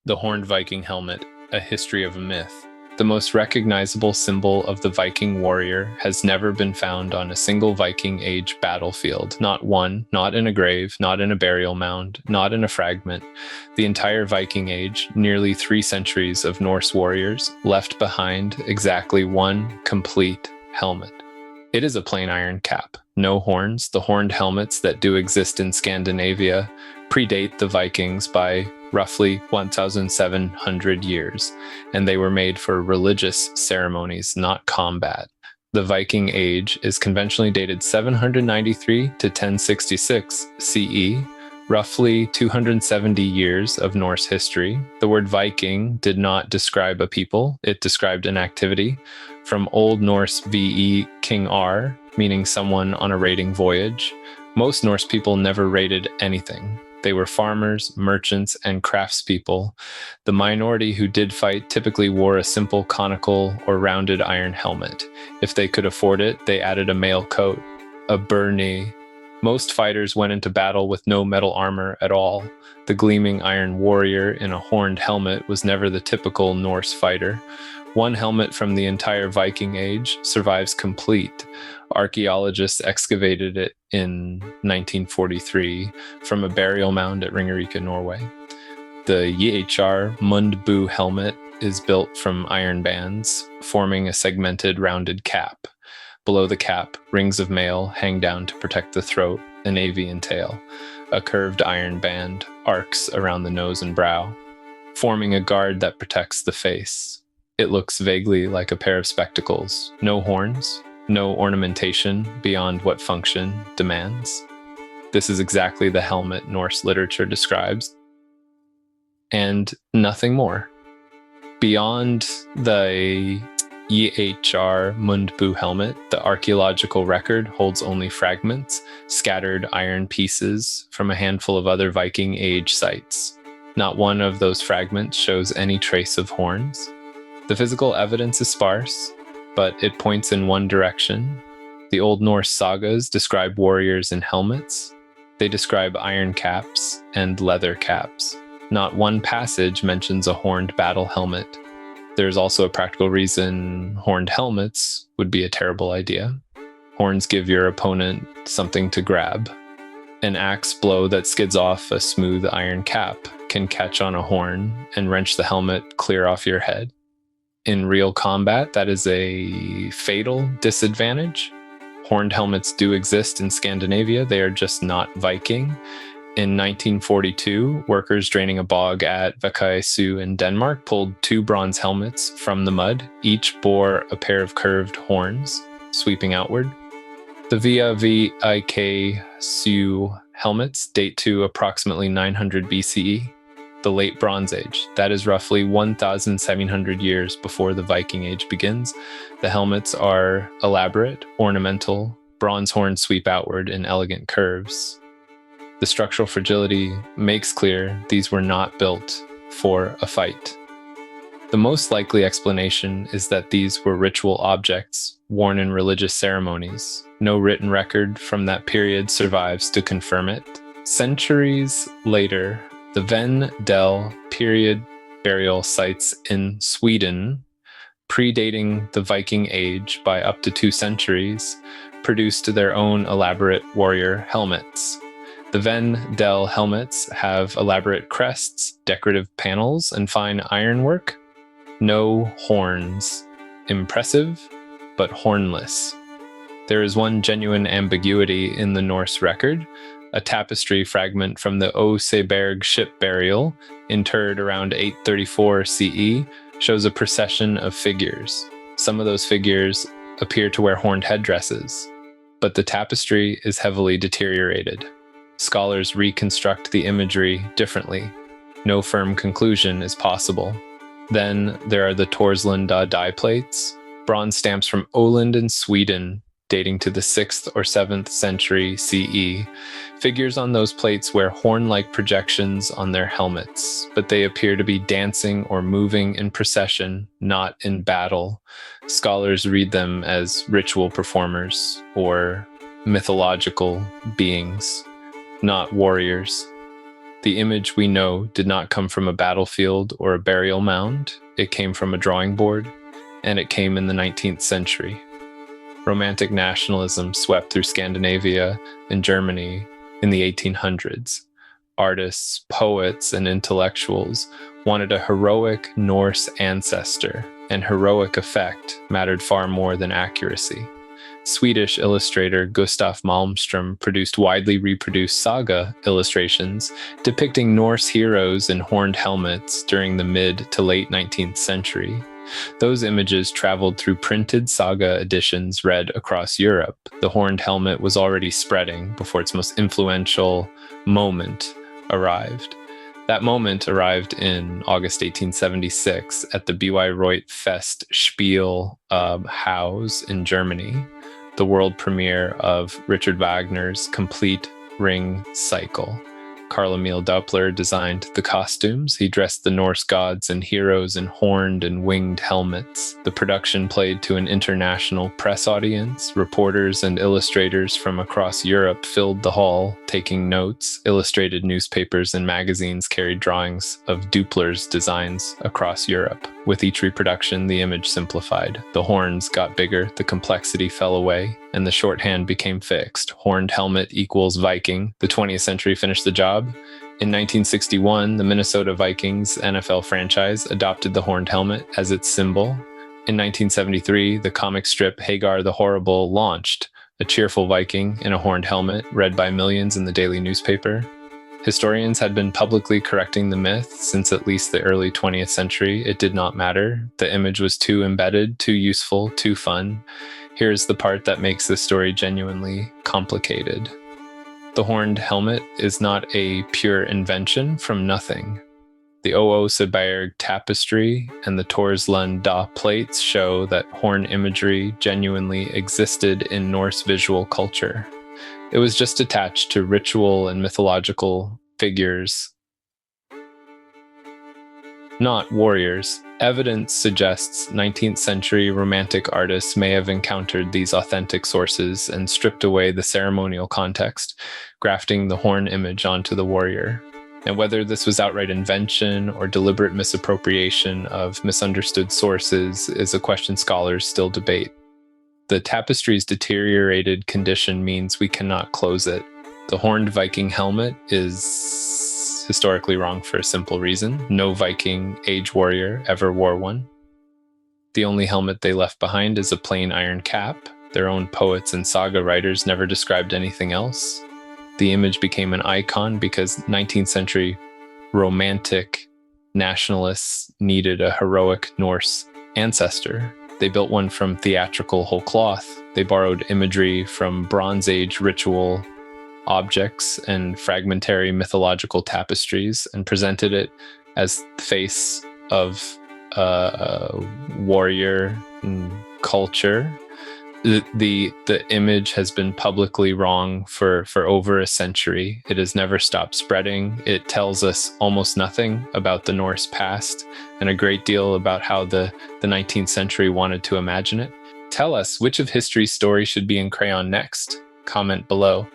The Horned Viking Helmet, A History of a Myth. The most recognizable symbol of the Viking warrior has never been found on a single Viking Age battlefield. Not one, not in a grave, not in a burial mound, not in a fragment. The entire Viking Age, nearly 3 centuries of Norse warriors, left behind exactly one complete helmet. It is a plain iron cap, no horns. The horned helmets that do exist in Scandinavia predate the Vikings by roughly 1,700 years, and they were made for religious ceremonies, not combat. The Viking Age is conventionally dated 793 to 1066 CE, roughly 270 years of Norse history. The word Viking did not describe a people, it described an activity. From Old Norse VE King R, meaning someone on a raiding voyage. Most Norse people never raided anything. They were farmers, merchants, and craftspeople. The minority who did fight typically wore a simple conical or rounded iron helmet. If they could afford it, they added a mail coat, a byrnie. Most fighters went into battle with no metal armor at all. The gleaming iron warrior in a horned helmet was never the typical Norse fighter. One helmet from the entire Viking Age survives complete. Archaeologists excavated it in 1943 from a burial mound at Ringerike, Norway. The YHR Mundbu helmet is built from iron bands, forming a segmented rounded cap. Below the cap, rings of mail hang down to protect the throat and avian tail. A curved iron band arcs around the nose and brow, forming a guard that protects the face. It looks vaguely like a pair of spectacles. No horns, no ornamentation beyond what function demands. This is exactly the helmet Norse literature describes, and nothing more. Beyond the YHR Mundbu helmet, the archaeological record holds only fragments, scattered iron pieces from a handful of other Viking Age sites. Not one of those fragments shows any trace of horns. The physical evidence is sparse, but it points in one direction. The Old Norse sagas describe warriors in helmets. They describe iron caps and leather caps. Not one passage mentions a horned battle helmet. There's also a practical reason horned helmets would be a terrible idea. Horns give your opponent something to grab. An axe blow that skids off a smooth iron cap can catch on a horn and wrench the helmet clear off your head. In real combat, that is a fatal disadvantage. Horned helmets do exist in Scandinavia, they are just not Viking. In 1942, workers draining a bog at Vakaesu in Denmark pulled 2 bronze helmets from the mud. Each bore a pair of curved horns, sweeping outward. The Vikaesu helmets date to approximately 900 BCE. The Late Bronze Age. That is roughly 1,700 years before the Viking Age begins. The helmets are elaborate, ornamental, bronze horns sweep outward in elegant curves. The structural fragility makes clear these were not built for a fight. The most likely explanation is that these were ritual objects worn in religious ceremonies. No written record from that period survives to confirm it. Centuries later, the Vendel period burial sites in Sweden, predating the Viking Age by up to 2 centuries, produced their own elaborate warrior helmets. The Vendel helmets have elaborate crests, decorative panels, and fine ironwork. No horns. Impressive, but hornless. There is one genuine ambiguity in the Norse record. A tapestry fragment from the Oseberg ship burial, interred around 834 CE, shows a procession of figures. Some of those figures appear to wear horned headdresses, but the tapestry is heavily deteriorated. Scholars reconstruct the imagery differently. No firm conclusion is possible. Then there are the Torslanda die plates, bronze stamps from Åland in Sweden, dating to the 6th or 7th century CE. Figures on those plates wear horn-like projections on their helmets, but they appear to be dancing or moving in procession, not in battle. Scholars read them as ritual performers or mythological beings, not warriors. The image we know did not come from a battlefield or a burial mound. It came from a drawing board, and it came in the 19th century. Romantic nationalism swept through Scandinavia and Germany in the 1800s. Artists, poets, and intellectuals wanted a heroic Norse ancestor, and heroic effect mattered far more than accuracy. Swedish illustrator Gustav Malmström produced widely reproduced saga illustrations depicting Norse heroes in horned helmets during the mid to late 19th century. Those images traveled through printed saga editions read across Europe. The horned helmet was already spreading before its most influential moment arrived. That moment arrived in August 1876 at the Bayreuth Festspiel Haus in Germany, the world premiere of Richard Wagner's complete ring cycle. Carl Emil Doppler designed the costumes. He dressed the Norse gods and heroes in horned and winged helmets. The production played to an international press audience. Reporters and illustrators from across Europe filled the hall, taking notes. Illustrated newspapers and magazines carried drawings of Doppler's designs across Europe. With each reproduction, the image simplified. The horns got bigger, the complexity fell away, and the shorthand became fixed. Horned helmet equals Viking. The 20th century finished the job. In 1961, the Minnesota Vikings NFL franchise adopted the horned helmet as its symbol. In 1973, the comic strip Hagar the Horrible launched, a cheerful Viking in a horned helmet read by millions in the daily newspaper. Historians had been publicly correcting the myth since at least the early 20th century. It did not matter. The image was too embedded, too useful, too fun. Here's the part that makes this story genuinely complicated. The horned helmet is not a pure invention from nothing. The Oseberg tapestry and the Torsland da plates show that horn imagery genuinely existed in Norse visual culture. It was just attached to ritual and mythological figures, not warriors. Evidence suggests 19th century Romantic artists may have encountered these authentic sources and stripped away the ceremonial context, grafting the horn image onto the warrior. And whether this was outright invention or deliberate misappropriation of misunderstood sources is a question scholars still debate. The tapestry's deteriorated condition means we cannot close it. The horned Viking helmet is historically wrong for a simple reason. No Viking Age warrior ever wore one. The only helmet they left behind is a plain iron cap. Their own poets and saga writers never described anything else. The image became an icon because 19th century Romantic nationalists needed a heroic Norse ancestor. They built one from theatrical whole cloth. They borrowed imagery from Bronze Age ritual objects and fragmentary mythological tapestries and presented it as the face of warrior culture. The image has been publicly wrong for over a century. It has never stopped spreading. It tells us almost nothing about the Norse past and a great deal about how the 19th century wanted to imagine it. Tell us which of history's stories should be in crayon next. Comment below.